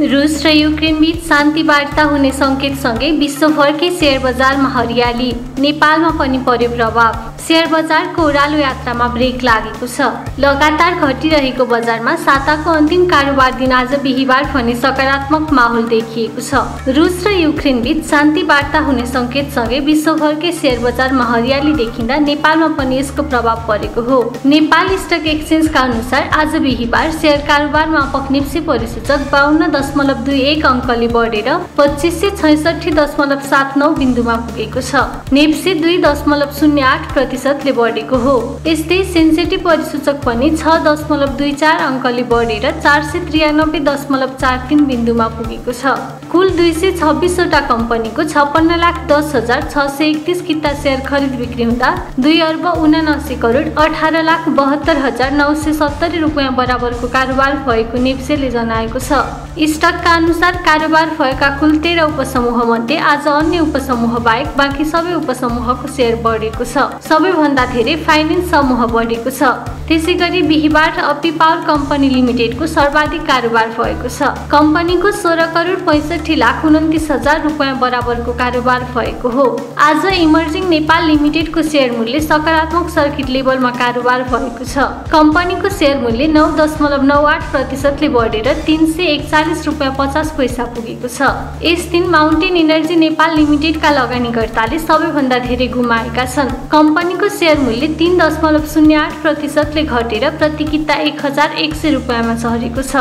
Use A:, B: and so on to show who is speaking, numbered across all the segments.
A: रुस र युक्रेन बीच शान्ति वार्ता हुने संकेतसँगै विश्वभरकै शेयर बजारमा हरियाली, नेपालमा पनि पर्यो प्रभाव। शेयर बजारको ओह्रालो यात्रामा ब्रेक लागेको छ। लगातार घटिरहेको बजारमा साताको अन्तिम कारोबार दिन आज बिहीबार भने सकारात्मक माहौल देखिएको छ। रुस र युक्रेन बीच शान्ति वार्ता हुने संकेतसँगै विश्वभरकै शेयर बजारमा हरियाली देखिँदा नेपालमा पनि यसको प्रभाव परेको हो। नेपाल स्टक एक्सचेन्जका अनुसार आज बिहीबार शेयर कारोबारमा आपक नेप्से परिसूचक 52.21 अङ्कले बढेर 2566.79 बिन्दुमा पुगेको छ। नेप्से 2.08% बढेको हो। यस्तै सेन्सेटी परिसूचक पनि 6.24 अङ्कले बढेर 493.43 बिन्दुमा पुगेको छ। कुल 226 वटा कम्पनीको 56,10,631 किता शेयर खरिद बिक्री हुँदा 2,79,18,72,970 रुपियाँ बराबरको कारोबार भएको नेप्सेले जनाएको छ। स्टकका अनुसार कारोबार भएका कुल 13 उपसमूह मध्ये आज अन्य उपसमूह बाहेक बाँकी सबै उपसमूहको शेयर बढेको छ। सबैभन्दा धेरै फाइनेन्स समूह बढेको छ। त्यसैगरी बिहीबार अपी पावर कम्पनी लिमिटेडको सर्वाधिक कारोबार भएको छ। कम्पनीको 16,65,29,000 रुपियाँ बराबरको कारोबार भएको हो। आज इमर्जिङ नेपाल लिमिटेडको शेयर मूल्य सकारात्मक सर्किट लेभलमा कारोबार भएको छ। कम्पनीको शेयर मूल्य 9.98% बढेर 341 रुपियाँ 50 पैसा पुगेको छ। यस दिन माउन्टेन इनर्जी नेपाल लिमिटेडका लगानीकर्ताले सबैभन्दा धेरै गुमाएका छन्। कम्पनीको शेयर मूल्य 3.08% घटेर प्रति किता 1,100 रुपियाँमा झरेको छ।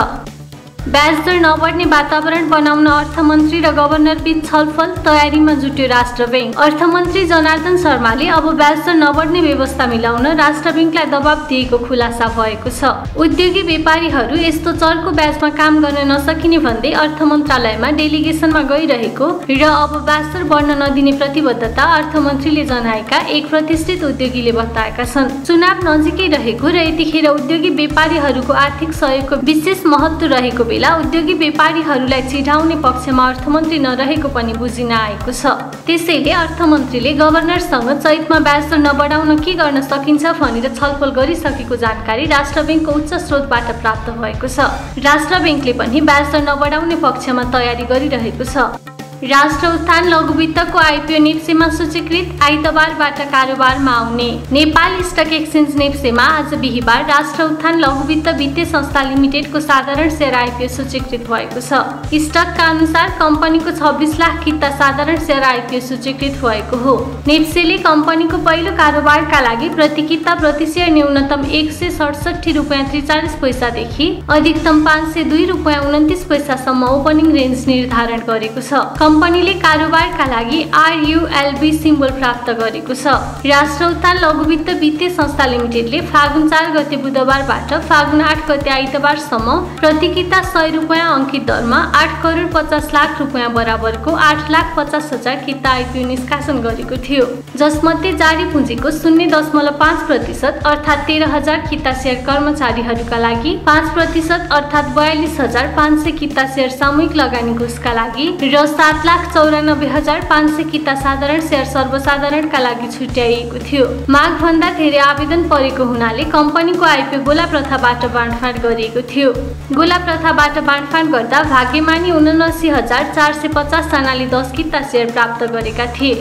A: ब्याज दर नबढ्ने वातावरण बनाउन अर्थमन्त्री र गभर्नर बीच छलफल, तयारीमा जुट्यो राष्ट्र ब्याङ्क। अर्थमन्त्री जनार्दन शर्माले अब ब्याज दर नबढ्ने व्यवस्था मिलाउन राष्ट्र ब्याङ्कलाई दबाब दिएको खुलासा भएको छ। उद्योगी व्यापारीहरू यस्तो चर्को ब्याजमा काम गर्न नसकिने भन्दै अर्थ मन्त्रालयमा डेलिगेसनमा गइरहेको र अब ब्याज दर बढ्न नदिने प्रतिबद्धता अर्थमन्त्रीले जनाएका एक प्रतिष्ठित उद्योगीले बताएका छन्। चुनाव नजिकै रहेको र यतिखेर उद्योगी व्यापारीहरूको आर्थिक सहयोगको विशेष महत्त्व रहेको बेला उद्योगी व्यापारीहरूलाई चिढाउने पक्षमा अर्थमन्त्री नरहेको पनि बुझिन आएको छ। त्यसैले अर्थमन्त्रीले गभर्नरसँग चैतमा ब्याज दर नबढाउन के गर्न सकिन्छ भनेर छलफल गरिसकेको जानकारी राष्ट्र ब्याङ्कको उच्च स्रोतबाट प्राप्त भएको छ। राष्ट्र ब्याङ्कले पनि ब्याज दर नबढाउने पक्षमा तयारी गरिरहेको छ। राष्ट्र उत्थान लघुवित्तको आइपिओ नेप्सेमा सूचीकृत, आइतबारबाट कारोबारमा आउने। नेपाल स्टक एक्सचेन्ज नेप्सेमा आज बिहीबार राष्ट्र उत्थान लघुवित्त वित्तीय संस्था लिमिटेडको साधारण शेयर आइपिओ सूचीकृत भएको छ। स्टकका अनुसार कम्पनीको 26 लाख किता साधारण शेयर आइपिओ सूचीकृत भएको हो। नेप्सेले कम्पनीको पहिलो कारोबारका लागि प्रति किता प्रति शेयर न्यूनतम 167 रुपियाँ 43 पैसादेखि अधिकतम 502 रुपियाँ 29 पैसासम्म ओपनिङ रेन्ज निर्धारण गरेको छ। कम्पनीले कारोबारका लागि RULB सिम्बल प्राप्त गरेको छ। राष्ट्र उत्थान लघुवित्त वित्तीय संस्था लिमिटेडले फागुन 4 गते बुधबारबाट फागुन 8 गते आइतबारसम्म प्रति किता 100 रुपियाँ अंकित दरमा 8,50,00,000 रुपियाँ बराबरको 8,50,000 किता आइपिओ निष्कासन गरेको थियो। जसमध्ये जारी पुँजीको 0.5% अर्थात् 13,000 किता शेयर कर्मचारीहरूका लागि, 5% अर्थात् 42,500 किता शेयर सामूहिक लगानी घुसका लागि र 7,94,500 किता साधारण शेयर सर्वसाधारणका लागि छुट्याइएको थियो। मागभन्दा धेरै आवेदन परेको हुनाले कम्पनीको आइपिओ गोला प्रथाबाट बाँडफाँड गरिएको थियो। गोला प्रथाबाट बाँडफाँड गर्दा भाग्यमानी 79,450 जनाले 10 किता शेयर प्राप्त गरेका थिए।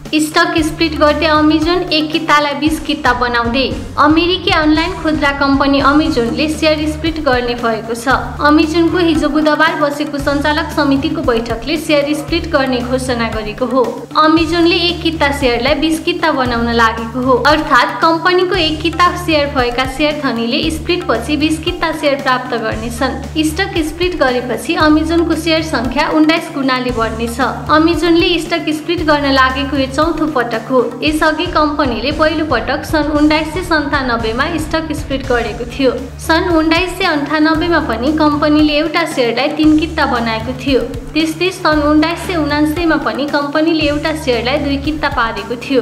A: स्टक स्प्लिट गर्दै अमेजन 1 कितालाई 20 किता बनाउँदै। अमेरिकी अनलाइन खुद्रा कम्पनी अमेजनले शेयर स्प्लिट गर्ने भएको छ। अमेजनको हिजो बुधबार बसेको सञ्चालक समितिको बैठकले शेयर स्प्लिट गर्ने घोषणा गरेको हो। अमेजनले 1 किता शेयरलाई 20 किता बनाउन लागेको हो। अर्थात् कम्पनीको 1 किता शेयर भएका शेयर धनीले स्प्लिट पछि 20 किता शेयर प्राप्त गर्नेछन्। स्टक स्प्लिट गरेपछि अमेजनको शेयर संख्या 19 गुणाले बढ्नेछ। अमेजनले स्टक स्प्लिट गर्न लागेको चौथो पटक हो। यसअघि कम्पनीले पहिलो पटक सन् 1997 मा स्टक स्प्लिट गरेको थियो। सन् 1998 मा पनि कम्पनीले एउटा शेयरलाई 3 किता बनाएको थियो। त्यस्तै सन् 1979 मा पनि कम्पनीले एउटा शेयरलाई 2 किता पारेको थियो।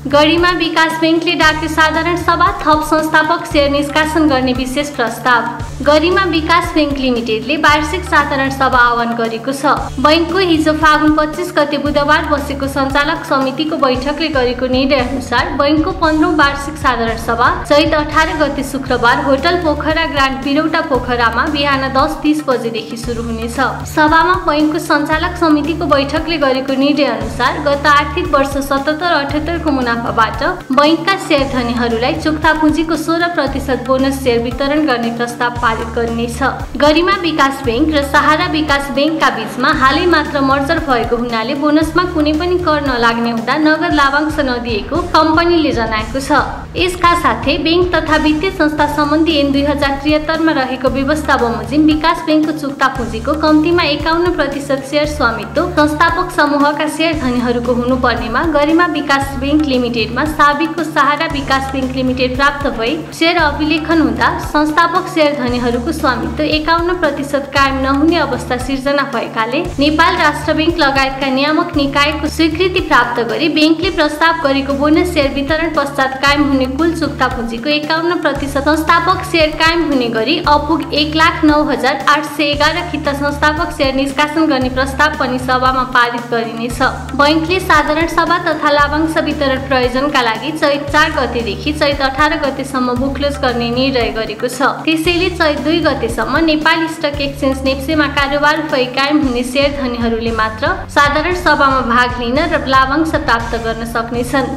A: गरिमा विकास बैंकले डाक्यो साधारण सभा, थप संस्थापक शेयर निष्कासन गर्ने विशेष प्रस्ताव। गरिमा विकास बैंक लिमिटेडले वार्षिक साधारण सभा आह्वान गरेको छ। बैंकको हिजो फागुन 25 गते बुधबार बसेको सञ्चालक समितिको बैठकले गरेको निर्णय अनुसार बैंकको 15औं वार्षिक साधारण सभा चैत 18 गते शुक्रबार होटल पोखरा ग्रान्ड बिरौटा पोखरामा बिहान 10:30 बजेदेखि सुरु हुनेछ। सभामा बैंकको सञ्चालक समितिको बैठकले गरेको निर्णय अनुसार गत आर्थिक वर्ष 77-78 को मुनाफाबाट बैंकका शेयर धनीहरूलाई चुक्ता पुँजीको 16% बोनस शेयर वितरण गर्ने प्रस्ताव पारित गरिनेछ। गरिमा विकास बैंक र सहारा विकास बैंकका बीचमा हालै मात्र मर्जर भएको हुनाले बोनसमा कुनै पनि कर नलाग्ने हुँदा नगद लाभांश नदिएको कम्पनीले जनाएको छ। यसका साथै बैंक तथा वित्तीय संस्था सम्बन्धी ऐन 2073 मा रहेको व्यवस्था बमोजिम विकास बैंकको चुक्ता पुँजीको कम्तीमा 51% शेयर स्वामित्व संस्थापक समूहका शेयर धनीहरूको हुनुपर्नेमा गरिमा विकास बैंक लिमिटेडमा साबिकको सहारा विकास बैंक लिमिटेड प्राप्त भई शेयर अभिलेखन हुँदा संस्थापक शेयर धनीहरूको स्वामित्व 51% कायम नहुने अवस्था सिर्जना भएकाले नेपाल राष्ट्र बैंक लगायतका नियामक निकायको स्वीकृति प्राप्त गरी बैंकले प्रस्ताव गरेको बोनस शेयर वितरण पश्चात कायम हुने कुल चुक्ता पुँजीको 51% संस्थापक शेयर कायम हुने गरी अपुग 1,09,811 किता संस्थापक शेयर निष्कासन गर्ने प्रस्ताव पनि सभामा पारित गरिनेछ। बैंकले साधारण सभा तथा लाभांश वितरण प्रयोजनका लागि चैत 4 गतेदेखि चैत 18 गतेसम्म बुकलोज गर्ने निर्णय गरेको छ। त्यसैले चैत 2 गतेसम्म नेपाल स्टक एक्सचेन्ज नेप्सेमा कारोबार भई कायम हुने शेयर धनीहरूले मात्र साधारण सभामा भाग लिन र लाभांश प्राप्त गर्न सक्नेछन्।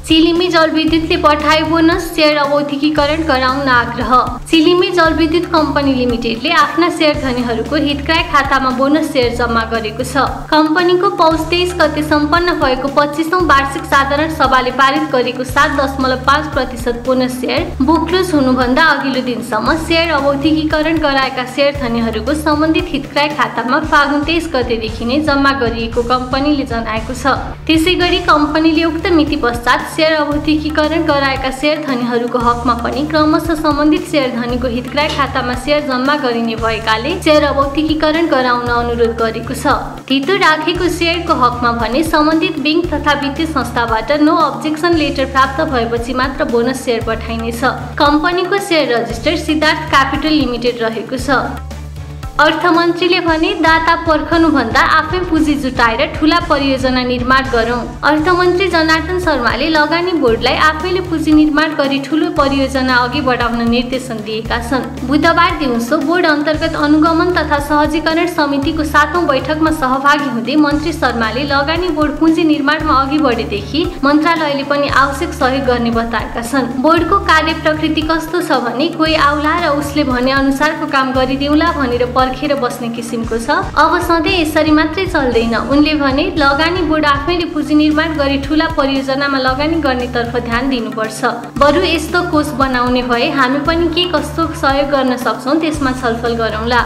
A: चिलिमी जलविद्युतले पठाए बोनस शेयर अवैधिकीकरण गराउन आग्रह। चिलिमी जलविद्युत कम्पनी लिमिटेडले आफ्ना शेयर धनीहरूको हितग्राही खातामा बोनस शेयर जम्मा गरेको छ। कम्पनीको पौष 23 गते सम्पन्न भएको 25औं वार्षिक साधारण सभाले पारित गरेको 7.5% बोनस शेयर बुकलोज हुनुभन्दा अघिल्लो दिनसम्म शेयर अवैधिकीकरण गराएका शेयर धनीहरूको सम्बन्धित हितग्राही खातामा फागुन 23 गतेदेखि नै जम्मा गरिएको कम्पनीले जनाएको छ। त्यसैगरी कम्पनीले उक्त मिति पश्चात शेयर अवैधिकीकरण गराएका शेयर धनीहरूको हकमा पनि क्रमशः सम्बन्धित शेयर धनीको हितग्राही खातामा शेयर जम्मा गरिने भएकाले शेयर अवैधिकीकरण गराउन अनुरोध गरेको छ। धितो राखेको शेयरको हकमा भने सम्बन्धित बैंक तथा वित्तीय संस्थाबाट नो अब्जेक्सन लेटर प्राप्त भएपछि मात्र बोनस शेयर पठाइनेछ। कम्पनीको share register Siddhartha capital limited रहेको छ। अर्थमन्त्रीले भने दाता पर्खनुभन्दा आफै पुँजी जुटाएर ठूला परियोजना निर्माण गरौं। अर्थमन्त्री जनार्दन शर्माले लगानी बोर्डलाई आफैले पुँजी निर्माण गरी ठूलो परियोजना अघि बढाउन निर्देशन दिएका छन्। बुधबार दिउँसो बोर्ड अन्तर्गत अनुगमन तथा सहजीकरण समितिको 7औं बैठकमा सहभागी हुँदै मन्त्री शर्माले लगानी बोर्ड पुँजी निर्माणमा अघि बढेदेखि मन्त्रालयले पनि आवश्यक सहयोग गर्ने बताएका छन्। बोर्डको कार्य प्रकृति कस्तो छ भने कोही आउला र उसले भने अनुसारको काम गरिदेऊला भनेर पर्खेर बस्ने किसिमको छ। अब सधैँ यसरी मात्रै चल्दैन। उनले भने लगानी बोर्ड आफैले पुँजी निर्माण गरी ठूला परियोजनामा लगानी गर्नेतर्फ ध्यान दिनुपर्छ। बरु यस्तो कोष बनाउने भए हामी पनि के कस्तो सहयोग गर्न सक्छौं त्यसमा छलफल गरौँला।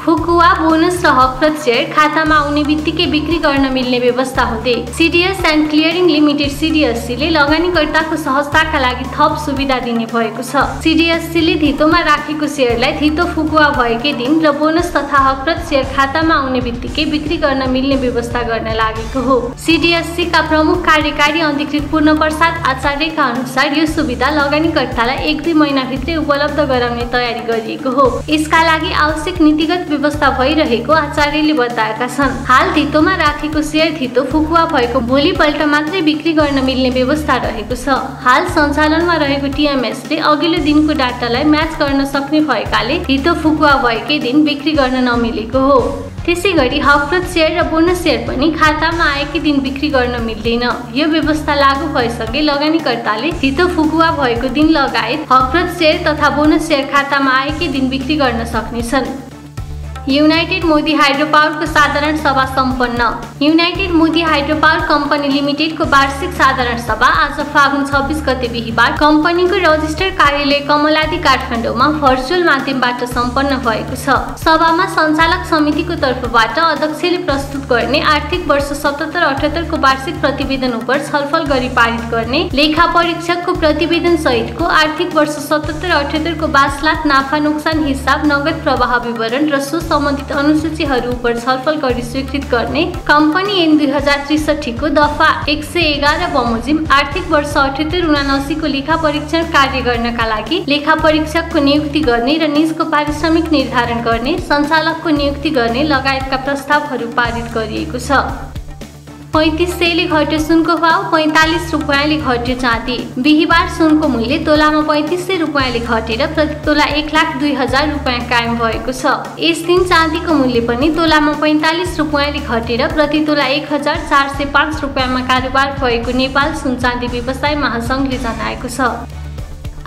A: फुकुवा बोनस र हकप्रत शेयर खातामा आउने बित्तिकै बिक्री गर्न मिल्ने व्यवस्था हुँदै सीडीएस एन्ड क्लियरिङ लिमिटेड सीडीएससीले लगानीकर्ताको सहजताका लागि थप सुविधा दिने भएको छ। सीडीएससीले धितोमा राखेको शेयरलाई धितो फुकुवा भएकै दिन र बोनस तथा हकप्रत शेयर खातामा आउने बित्तिकै बिक्री गर्न मिल्ने व्यवस्था गर्न लागेको हो। सीडीएससीका प्रमुख कार्यकारी अधिकृत पूर्णप्रसाद आचार्यका अनुसार यो सुविधा लगानीकर्तालाई 1-2 महिनाभित्रै उपलब्ध गराउने तयारी गरिएको हो। यसका लागि आवश्यक नीतिगत व्यवस्था भइरहेको आचार्यले बताएका छन्। हाल धितोमा राखेको शेयर धितो फुकुवा भएको भोलिपल्ट मात्रै बिक्री गर्न मिल्ने व्यवस्था रहेको छ। हाल सञ्चालनमा रहेको टिएमएसले अघिल्लो दिनको डाटालाई म्याच गर्न सक्ने भएकाले धितो फुकुवा भएकै दिन बिक्री गर्न नमिलेको हो। त्यसैगरी हकप्रत शेयर र बोनस शेयर पनि खातामा आएकै दिन बिक्री गर्न मिल्दैन। यो व्यवस्था लागू भएसँगै लगानीकर्ताले धितो फुकुवा भएको दिन लगायत हकप्रत शेयर तथा बोनस शेयर खातामा आएकै दिन बिक्री गर्न सक्नेछन्। युनाइटेड मोदी हाइड्रो पावरको साधारण सभा सम्पन्न। United Modi hydro power company लिमिटेडको वार्षिक साधारण सभा आज फागुन 26 गते बिहीबार कम्पनीको रजिस्टर कार्यालय कमलादी काठमाडौँमा भर्चुअल माध्यमबाट सम्पन्न भएको छ। सभामा सञ्चालक समितिको तर्फबाट अध्यक्षले प्रस्तुत गर्ने आर्थिक वर्ष 77-78 को वार्षिक प्रतिवेदन उप छलफल गरी पारित गर्ने, लेखा परीक्षकको प्रतिवेदन सहितको आर्थिक वर्ष 77-78 को 22 लाख नाफा नोक्सान हिसाब, नगद प्रवाह विवरण र सम्बन्धित अनुसूचीहरू उप छलफल गरी स्वीकृत गर्ने, कम्पनी ऐन 2063 को दफा 111 बमोजिम आर्थिक वर्ष 78-79 को लेखा परीक्षण कार्य गर्नका लागि लेखा परीक्षकको नियुक्ति गर्ने र निजको पारिश्रमिक निर्धारण गर्ने, सञ्चालकको नियुक्ति गर्ने लगायतका प्रस्तावहरू पारित गरिएको छ। 3500ले घट्यो सुनको भाव, 45 रुपैयाँले घट्यो चाँदी। बिहिबार सुनको मूल्य तोलामा 3500 रुपैयाँले घटेर प्रति तोला 1,02,000 रुपैयाँ कायम भएको छ। यस दिन चाँदीको मूल्य पनि तोलामा 45 रुपैयाँले घटेर प्रति तोला 1,405 रुपैयाँमा कारोबार भएको नेपाल सुन चाँदी व्यवसाय महासङ्घले जनाएको छ।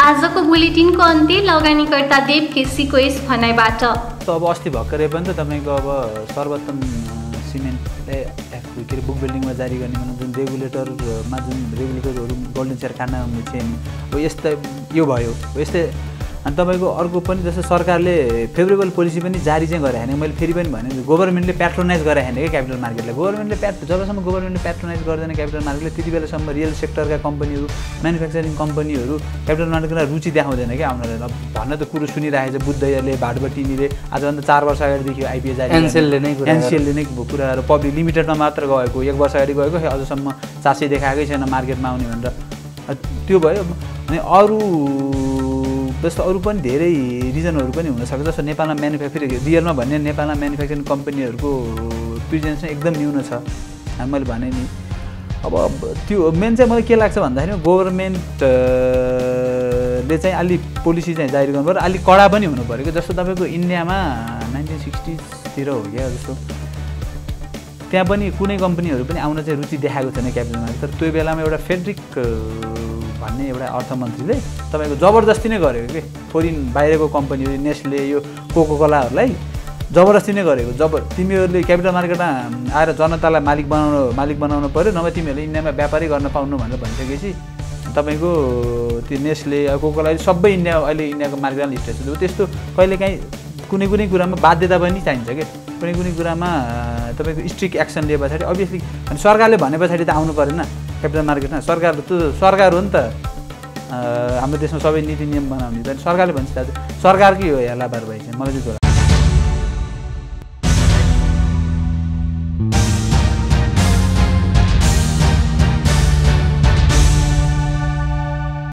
A: आजको बुलेटिनको अन्त्य लगानीकर्ता देव केसीको यस भनाइबाट।
B: अब अस्ति भर्खरै पनि त तपाईँको अब सर्वोत्तम सिमेन्टले के अरे बुक बिल्डिङमा जारी गर्ने जुन रेगुलेटरमा जुन रेगुलेटरहरू गोल्डन चेयर काट्न थिएन हो, यस्तो यो भयो यस्तै। अनि तपाईँको अर्को पनि जस्तो सरकारले फेभरेबल पोलिसी पनि जारी चाहिँ गरे होइन। मैले फेरि पनि भने गभर्मेन्टले प्याट्रोनाइज गरे होइन क्या क्यापिटल मार्केटलाई। गभर्मेन्टले जबसम्म गभर्मेन्टले प्याट्रोनाइज गर्दैन क्यापिटल मार्केटले त्यति बेलासम्म रियल सेक्टरका कम्पनीहरू, म्यानुफ्याक्चरिङ कम्पनीहरू क्यापिटल मार्केटमा रुचि देखाउँदैन क्या आउनलाई। भन्न त कुरो सुनिरहेको छ बुद्धले भाटबटिनीले आजभन्दा 4 वर्ष अगाडिदेखि आइपिओ जारी एनसिएलले नै कुराहरू पब्लिक लिमिटेडमा मात्र गएको, 1 वर्ष अगाडि गएको अझसम्म चासै देखाएकै छैन मार्केटमा आउने भनेर त्यो भयो। अनि अरू जस्तो अरू पनि धेरै रिजनहरू पनि हुनसक्छ। जस्तो नेपालमा म्यानुफ्याक्चरिङ रियलमा भन्ने नेपालमा म्यानुफ्याक्चरिङ कम्पनीहरूको प्रेजेन्स चाहिँ एकदम न्यून छ। मैले भने नि अब त्यो मेन चाहिँ मलाई के लाग्छ भन्दाखेरि गभर्मेन्टले चाहिँ अलि पोलिसी चाहिँ जारी गर्नु पर्यो, अलिक कडा पनि हुनु पऱ्यो। जस्तो तपाईँको इन्डियामा 1960तिर हो क्या जस्तो, त्यहाँ पनि कुनै कम्पनीहरू पनि आउन चाहिँ रुचि देखाएको छैन क्यापिटल मार्केट। तर त्यो बेलामा एउटा फेड्रिक भन्ने एउटा अर्थमन्त्रीले तपाईँको जबरजस्ती नै गरेको कि फोरिन बाहिरको कम्पनीहरू नेस्ले यो कोकोकोलाहरूलाई जबरजस्ती नै गरेको। तिमीहरूले क्यापिटल मार्केटमा आएर जनतालाई मालिक बनाउनु पऱ्यो, नभए तिमीहरूले इन्डियामा व्यापारै गर्न पाउनु भनेर भनिसकेपछि तपाईँको त्यो नेस्ले कोकोकोला सबै अहिले इन्डियाको मार्केटमा लिस्टेड छ। त्यस्तो कहिलेकाहीँ कुनै कुरामा बाध्यता पनि चाहिन्छ कि कुनै कुरामा तपाईँको स्ट्रिक्ट एक्सन लिए पछाडि अभियसली अनि सरकारले भने पछाडि त आउनु परेन क्यापिटल मार्केटमा। सरकार हो नि त हाम्रो देशमा सबै नीति नियम बनाउने। सरकारले भन्छ सरकारकै हो यहाँ लापरवाही चाहिँ मलाई चाहिँ